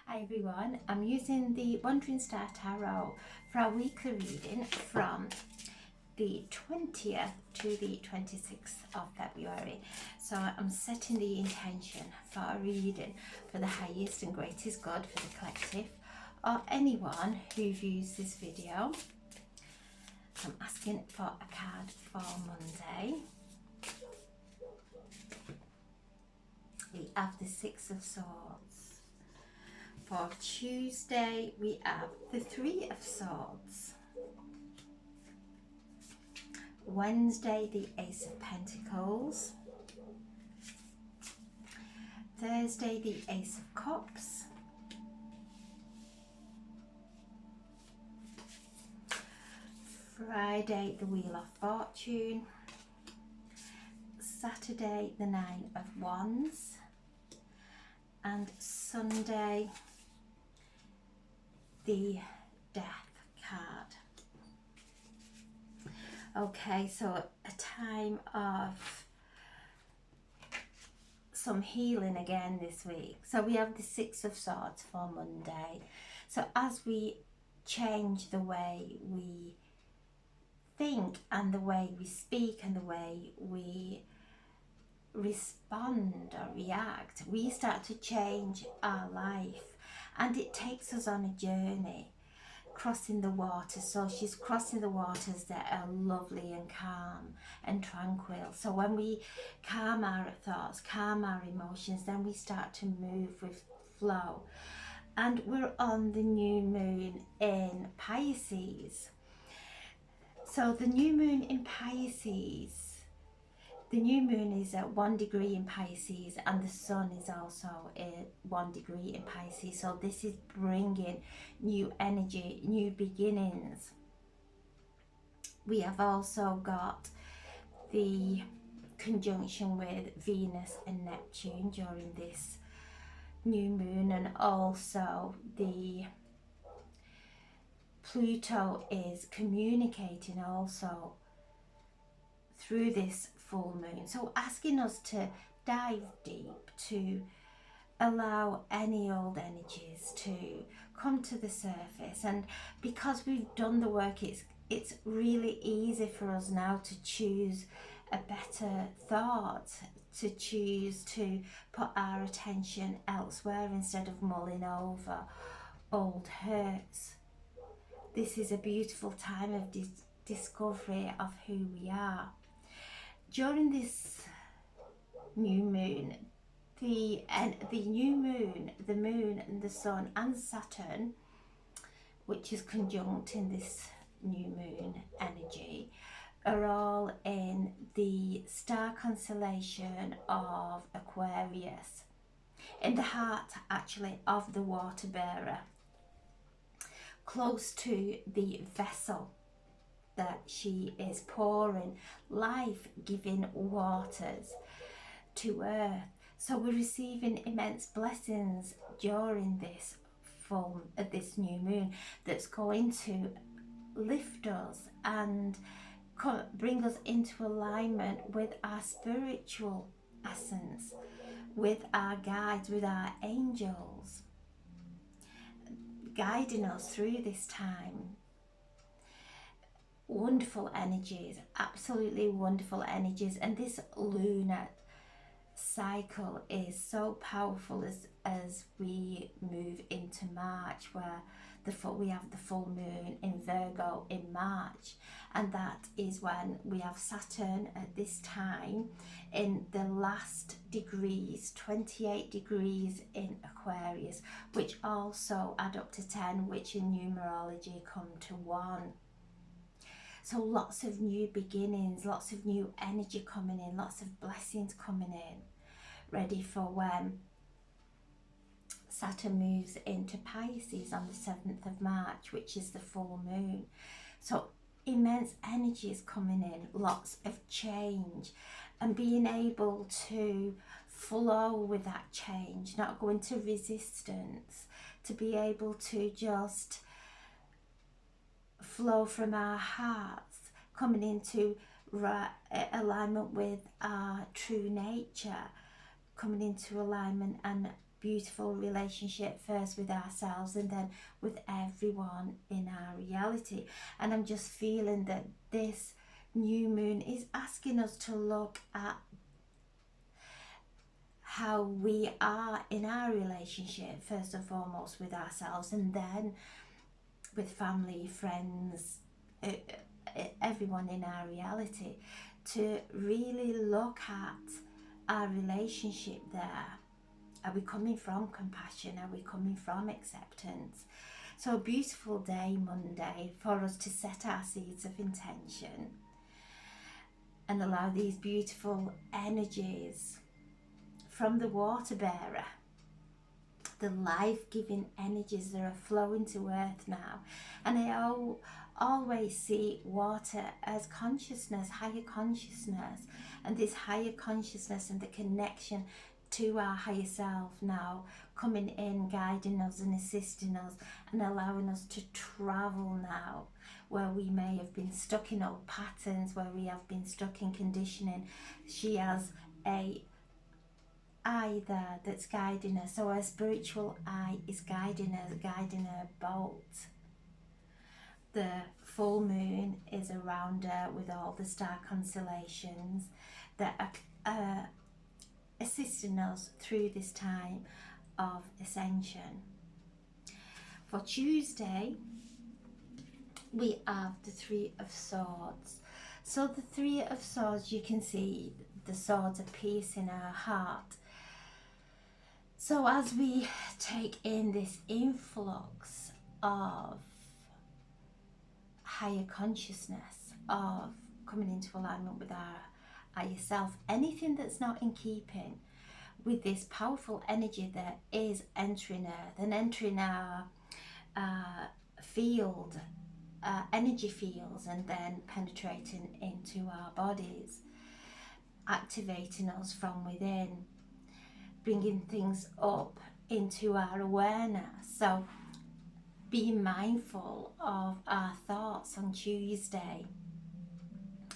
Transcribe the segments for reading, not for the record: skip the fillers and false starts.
Hi everyone, I'm using the Wandering Star Tarot for our weekly reading from the 20th to the 26th of February. So I'm setting the intention for a reading for the highest and greatest good for the collective or anyone who views this video. I'm asking for a card for Monday. We have the Six of Swords. For Tuesday, we have the Three of Swords. Wednesday, the Ace of Pentacles. Thursday, the Ace of Cups. Friday, the Wheel of Fortune. Saturday, the Nine of Wands. And Sunday, the Death card. Okay, so a time of some healing again this week. So we have the Six of Swords for Monday. So as we change the way we think and the way we speak and the way we respond or react, we start to change our life, and it takes us on a journey crossing the waters. So she's crossing the waters that are lovely and calm and tranquil. So when we calm our thoughts, calm our emotions, then we start to move with flow. And we're on the new moon in Pisces. So the new moon in Pisces, the new moon is at 1 degree in Pisces, and the sun is also at 1 degree in Pisces. So this is bringing new energy, new beginnings. We have also got the conjunction with Venus and Neptune during this new moon, and also the Pluto is communicating also through this full moon. So asking us to dive deep, to allow any old energies to come to the surface. And because we've done the work, it's really easy for us now to choose a better thought, to choose to put our attention elsewhere instead of mulling over old hurts. This is a beautiful time of discovery of who we are. During this new moon, the new moon, the moon and the sun and Saturn, which is conjunct in this new moon energy, are all in the star constellation of Aquarius, in the heart actually of the water bearer, close to the vessel that she is pouring life-giving waters to earth. So we're receiving immense blessings during this this new moon that's going to lift us and bring us into alignment with our spiritual essence, with our guides, with our angels, guiding us through this time. Wonderful energies, absolutely wonderful energies. And this lunar cycle is so powerful as we move into March, where we have the full moon in Virgo in March, and that is when we have Saturn at this time in the last degrees, 28 degrees in Aquarius, which also add up to 10, which in numerology come to 1. So lots of new beginnings, lots of new energy coming in, lots of blessings coming in, ready for when Saturn moves into Pisces on the 7th of March, which is the full moon. So immense energy is coming in, lots of change, and being able to flow with that change, not go into resistance, to be able to just flow from our hearts, coming into alignment with our true nature, coming into alignment and beautiful relationship first with ourselves and then with everyone in our reality. And I'm just feeling that this new moon is asking us to look at how we are in our relationship, first and foremost with ourselves, and then with family, friends, everyone in our reality, to really look at our relationship there. Are we coming from compassion? Are we coming from acceptance? So a beautiful day, Monday, for us to set our seeds of intention and allow these beautiful energies from the water bearer, the life-giving energies that are flowing to earth now. And I always see water as consciousness, higher consciousness, and this higher consciousness and the connection to our higher self now coming in, guiding us and assisting us and allowing us to travel now where we may have been stuck in old patterns, where we have been stuck in conditioning. She has a eye there that's guiding her, so her spiritual eye is guiding her boat. The full moon is around her with all the star constellations that are assisting us through this time of ascension. For Tuesday, we have the Three of Swords. So the Three of Swords, you can see the swords are piercing our heart. So as we take in this influx of higher consciousness, of coming into alignment with our higher self, anything that's not in keeping with this powerful energy that is entering earth and entering our field, energy fields, and then penetrating into our bodies, activating us from within, bringing things up into our awareness. So being mindful of our thoughts on Tuesday,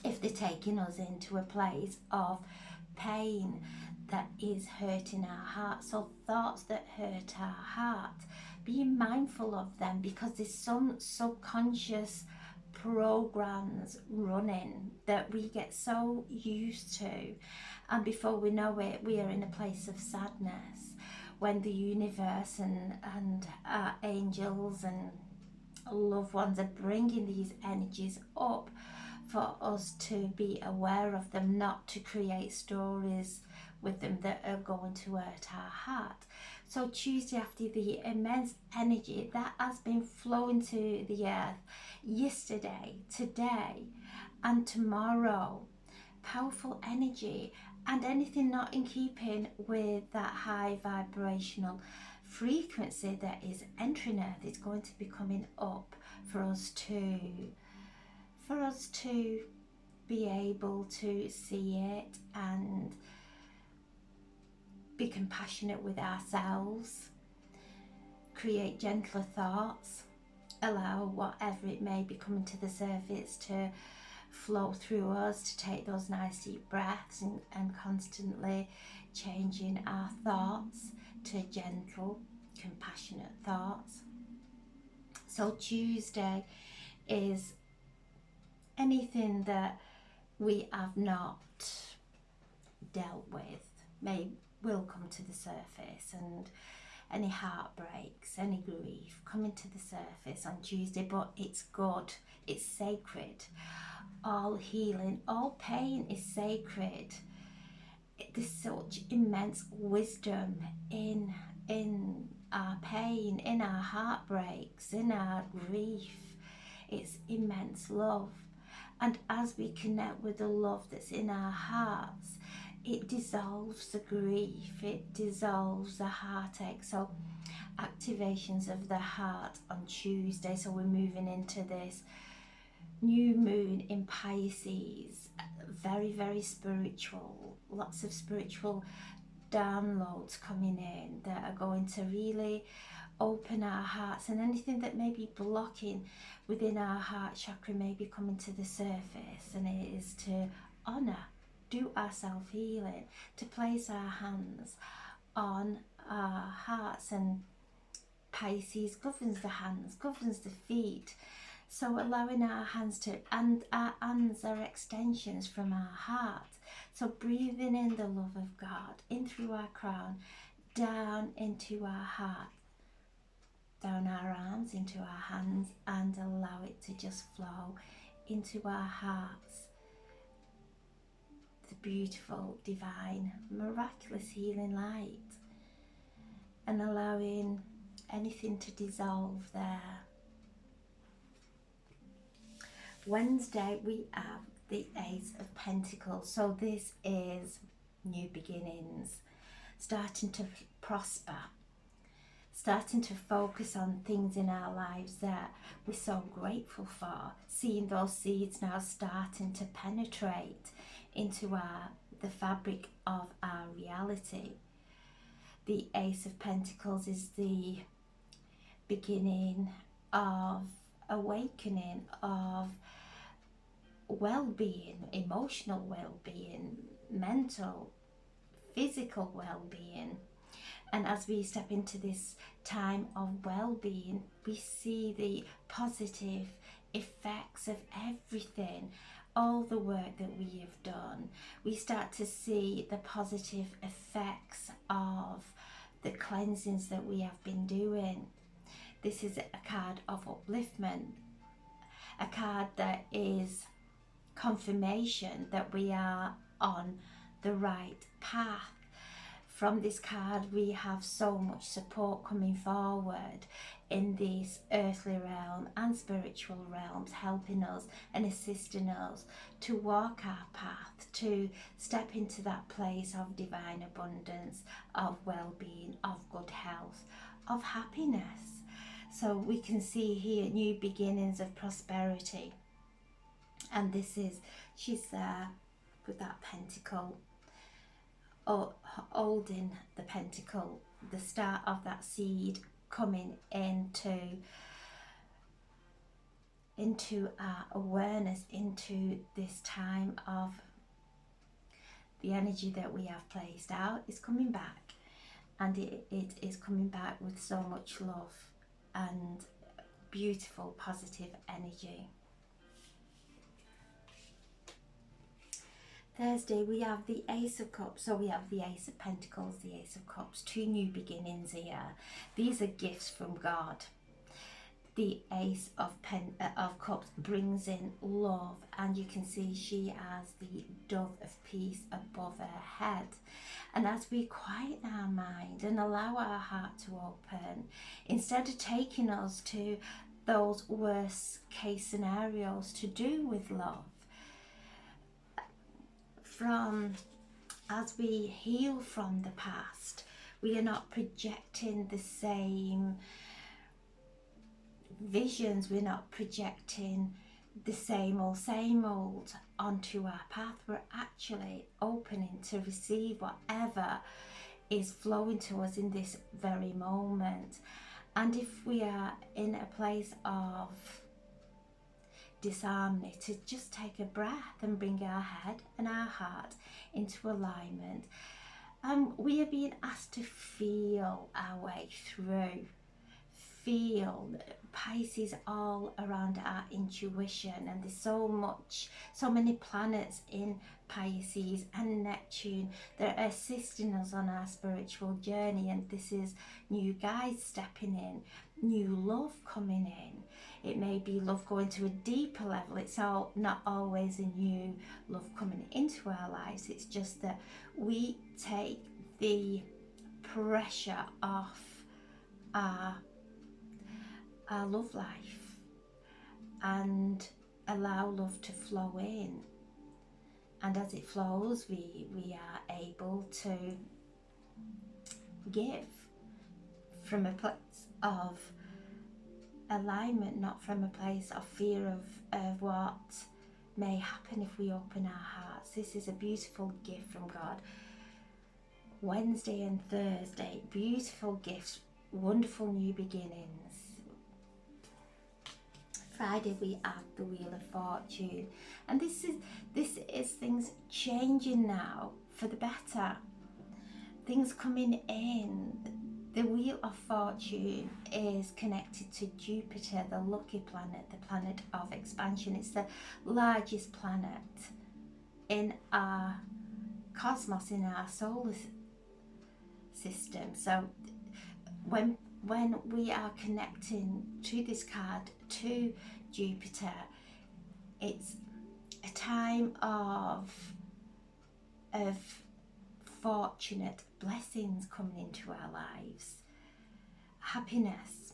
if they're taking us into a place of pain that is hurting our heart. So thoughts that hurt our heart, being mindful of them, because there's some subconscious programs running that we get so used to, and before we know it, we are in a place of sadness when the universe and our angels and loved ones are bringing these energies up for us to be aware of them, not to create stories with them that are going to hurt our heart. So Tuesday, after the immense energy that has been flowing to the earth yesterday, today and tomorrow, powerful energy, and anything not in keeping with that high vibrational frequency that is entering earth is going to be coming up for us to be able to see it and be compassionate with ourselves, create gentler thoughts, allow whatever it may be coming to the surface to flow through us, to take those nice deep breaths and constantly changing our thoughts to gentle, compassionate thoughts. So Tuesday is anything that we have not dealt with will come to the surface, and any heartbreaks, any grief coming to the surface on Tuesday, but it's good, it's sacred. All healing, all pain is sacred. There's such immense wisdom in our pain, in our heartbreaks, in our grief. It's immense love. And as we connect with the love that's in our hearts, it dissolves the grief, it dissolves the heartache. So activations of the heart on Tuesday. So we're moving into this new moon in Pisces, very, very spiritual, lots of spiritual downloads coming in that are going to really open our hearts, and anything that may be blocking within our heart chakra may be coming to the surface, and it is to honour, do our self-healing, to place our hands on our hearts, and Pisces governs the hands, governs the feet. So allowing our hands to, and our hands are extensions from our heart. So breathing in the love of God, in through our crown, down into our heart, down our arms, into our hands, and allow it to just flow into our hearts. The beautiful, divine, miraculous healing light. And allowing anything to dissolve there. Wednesday we have the Ace of Pentacles. So this is new beginnings, starting to prosper, starting to focus on things in our lives that we're so grateful for, seeing those seeds now starting to penetrate into the fabric of our reality. The Ace of Pentacles is the beginning of awakening, of well-being, emotional well-being, mental, physical well-being. And as we step into this time of well-being, we see the positive effects of everything, all the work that we have done. We start to see the positive effects of the cleansings that we have been doing. This is a card of upliftment, a card that is confirmation that we are on the right path. From this card we have so much support coming forward in this earthly realm and spiritual realms, helping us and assisting us to walk our path, to step into that place of divine abundance, of well-being, of good health, of happiness. So we can see here new beginnings of prosperity. And this is, she's there with that pentacle, holding the pentacle, the start of that seed coming into our awareness, into this time of the energy that we have placed out is coming back, and it is coming back with so much love and beautiful positive energy. Thursday we have the Ace of Cups. So we have the Ace of Pentacles, the Ace of Cups, two new beginnings here. These are gifts from God. The Ace of Cups brings in love, and you can see she has the dove of peace above her head. And as we quiet our mind and allow our heart to open, instead of taking us to those worst case scenarios to do with love, as we heal from the past, we are not projecting the same visions, we're not projecting the same old onto our path. We're actually opening to receive whatever is flowing to us in this very moment. And if we are in a place of disharmony, to just take a breath and bring our head and our heart into alignment. We are being asked to feel our way through. Feel. Pisces all around our intuition, and there's so many planets in Pisces and Neptune that are assisting us on our spiritual journey. And this is new guides stepping in, new love coming in. It may be love going to a deeper level. It's not always a new love coming into our lives. It's just that we take the pressure off our love life and allow love to flow in. And as it flows, we are able to give from a place of alignment, not from a place of fear of what may happen if we open our hearts. This is a beautiful gift from God. Wednesday and Thursday, beautiful gifts, wonderful new beginnings. Friday we have the Wheel of Fortune, and this is things changing now for the better. Things coming in, The Wheel of Fortune is connected to Jupiter, the lucky planet, the planet of expansion. It's the largest planet in our cosmos, in our solar system. So when we are connecting to this card to Jupiter, it's a time of fortunate blessings coming into our lives, happiness,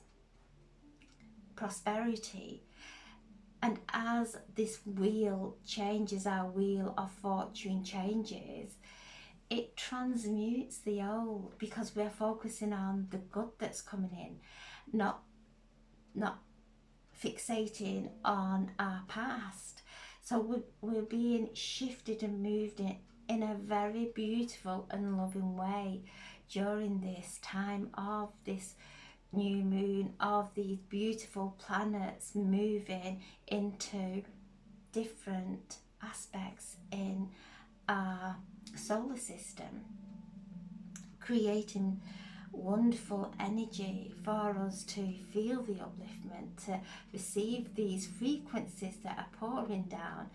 prosperity. And as this wheel changes, our wheel of fortune changes, it transmutes the old, because we're focusing on the good that's coming in, not fixating on our past. So we're being shifted and moved in a very beautiful and loving way during this time of this new moon, of these beautiful planets moving into different aspects in our solar system, creating wonderful energy for us to feel the upliftment, to receive these frequencies that are pouring down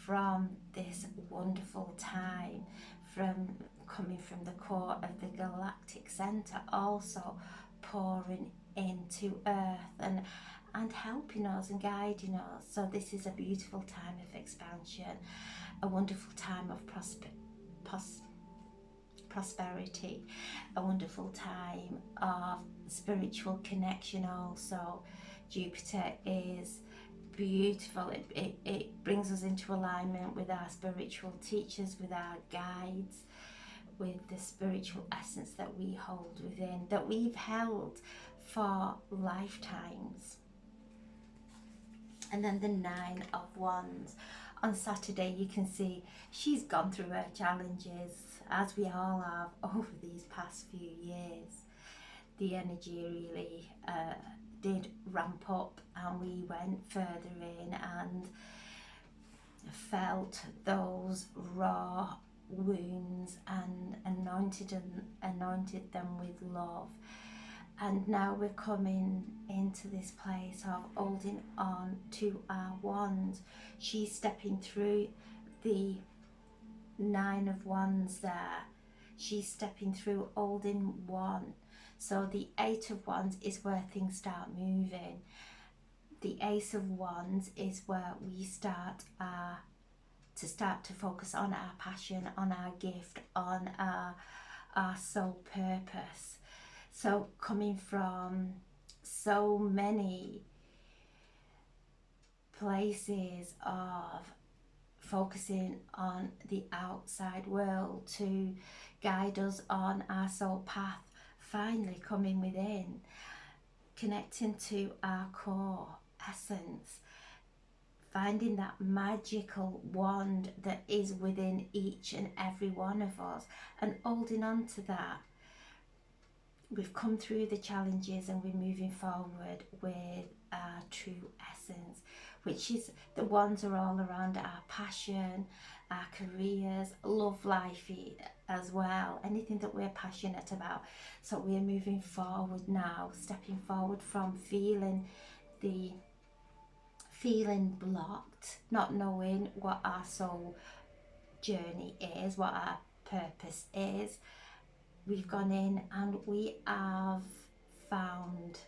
from this wonderful time, from coming from the core of the galactic center, also pouring into Earth and helping us and guiding us. So this is a beautiful time of expansion, a wonderful time of prosperity, a wonderful time of spiritual connection. Also, Jupiter is beautiful. It brings us into alignment with our spiritual teachers, with our guides, with the spiritual essence that we hold within, that we've held for lifetimes. And then the Nine of Wands. On Saturday, you can see she's gone through her challenges, as we all have over these past few years. The energy really did ramp up, and we went further in and felt those raw wounds and anointed them with love. And now we're coming into this place of holding on to our wands. She's stepping through the Nine of Wands there. She's stepping through holding one. So the Eight of Wands is where things start moving. The Ace of Wands is where we start to focus on our passion, on our gift, on our soul purpose. So coming from so many places of focusing on the outside world to guide us on our soul path, finally coming within, connecting to our core essence, finding that magical wand that is within each and every one of us and holding on to that. We've come through the challenges and we're moving forward with our true essence, which is the ones are all around our passion, our careers, love life as well, anything that we're passionate about. So we're moving forward now, stepping forward from feeling blocked, not knowing what our soul journey is, what our purpose is. We've gone in and we have found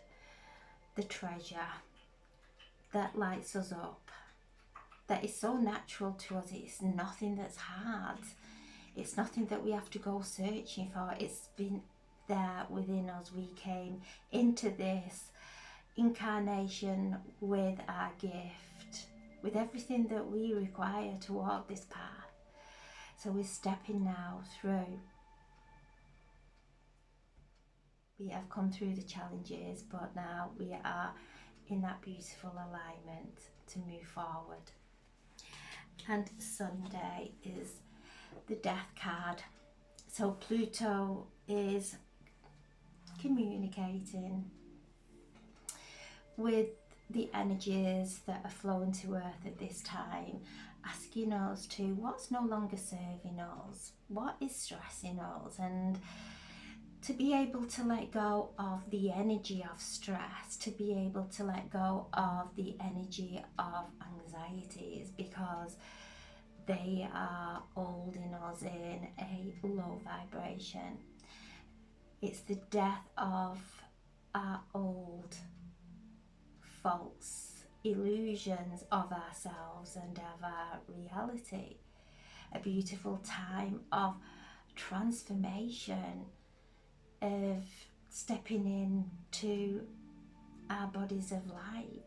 the treasure that lights us up, that is so natural to us. It's nothing that's hard. It's nothing that we have to go searching for. It's been there within us. We came into this incarnation with our gift, with everything that we require to walk this path. So we're stepping now through. We have come through the challenges, but now we are in that beautiful alignment to move forward. And Sunday is the Death card. So Pluto is communicating with the energies that are flowing to Earth at this time, asking us to what's no longer serving us, what is stressing us, and to be able to let go of the energy of stress, to be able to let go of the energy of anxieties, because they are holding us in a low vibration. It's the death of our old false illusions of ourselves and of our reality. A beautiful time of transformation, of stepping into our bodies of light.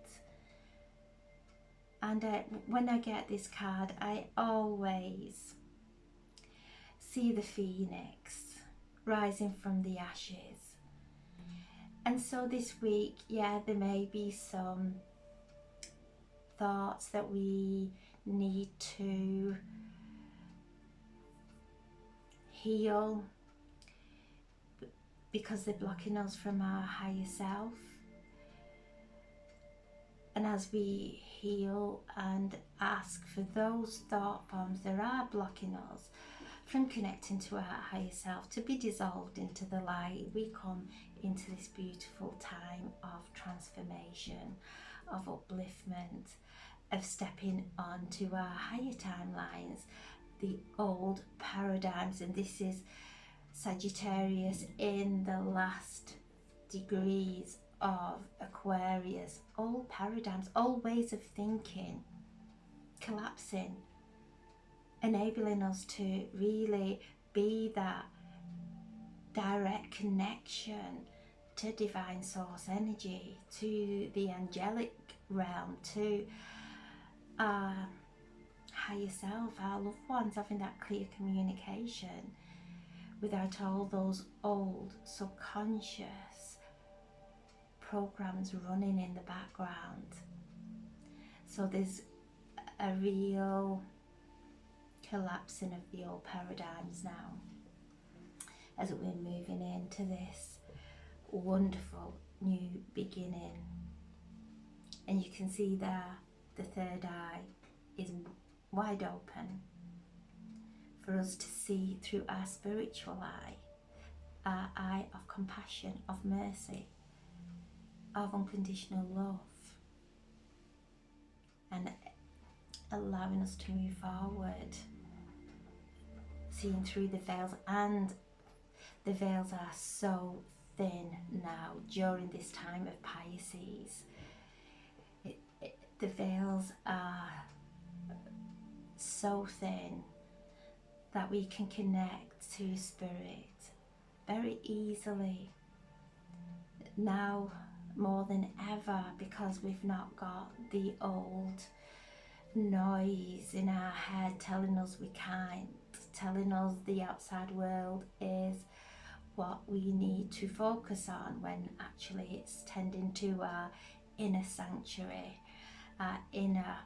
And when I get this card, I always see the phoenix rising from the ashes. And so this week, yeah, there may be some thoughts that we need to heal because they're blocking us from our higher self. And as we heal and ask for those thought forms that are blocking us from connecting to our higher self to be dissolved into the light, we come into this beautiful time of transformation, of upliftment, of stepping onto our higher timelines, the old paradigms. And this is Sagittarius in the last degrees of Aquarius. Old paradigms, old ways of thinking collapsing, enabling us to really be that direct connection to divine source energy, to the angelic realm, to our higher self, our loved ones, having that clear communication without all those old subconscious programs running in the background. So there's a real collapsing of the old paradigms now as we're moving into this wonderful new beginning. And you can see there the third eye is wide open for us to see through our spiritual eye, our eye of compassion, of mercy, of unconditional love, and allowing us to move forward, seeing through the veils. And the veils are so thin now during this time of Pisces. The veils are so thin that we can connect to spirit very easily now, more than ever, because we've not got the old noise in our head telling us we can't, telling us the outside world is what we need to focus on, when actually it's tending to our inner sanctuary, our inner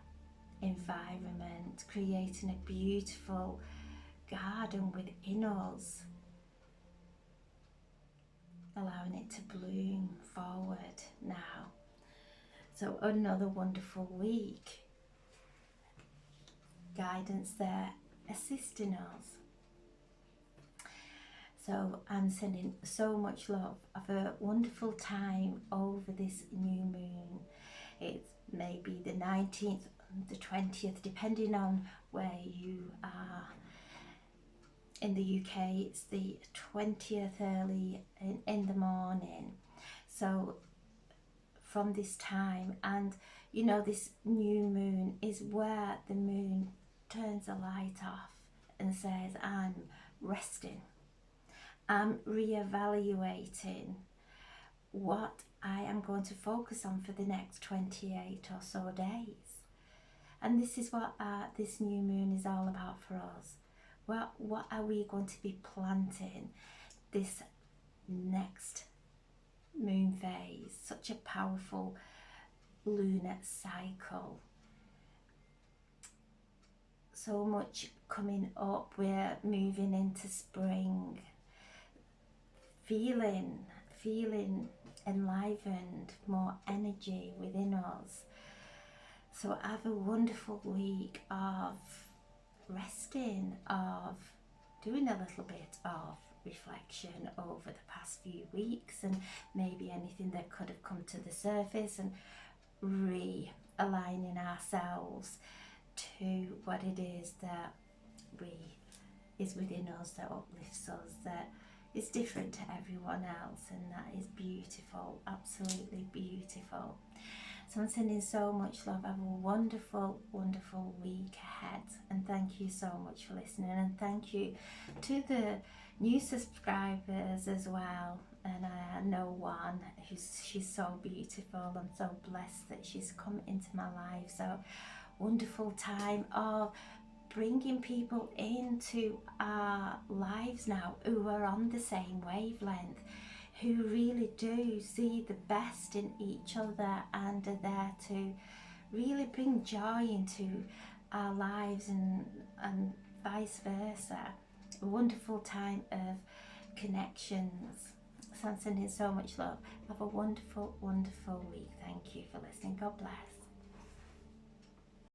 environment, creating a beautiful garden within us, allowing it to bloom forward now. So another wonderful week. Guidance there assisting us. So I'm sending so much love of a wonderful time over this new moon. It may be the 19th, the 20th, depending on where you are. In the UK, it's the 20th early in the morning. So from this time, and you know, this new moon is where the moon turns the light off and says, I'm resting. I'm reevaluating what I am going to focus on for the next 28 or so days. And this is what this new moon is all about for us. Well, what are we going to be planting this next moon phase? Such a powerful lunar cycle. So much coming up. We're moving into spring. Feeling enlivened, more energy within us. So have a wonderful week of resting, of doing a little bit of reflection over the past few weeks, and maybe anything that could have come to the surface, and realigning ourselves to what it is that is within us, that uplifts us, that is different to everyone else, and that is beautiful, absolutely beautiful. So I'm sending so much love. Have a wonderful, wonderful week ahead. And thank you so much for listening. And thank you to the new subscribers as well. And I know one she's so beautiful. I'm so blessed that she's come into my life. So wonderful time of bringing people into our lives now who are on the same wavelength, who really do see the best in each other and are there to really bring joy into our lives, and vice versa. A wonderful time of connections. So I'm sending so much love. Have a wonderful, wonderful week. Thank you for listening. God bless.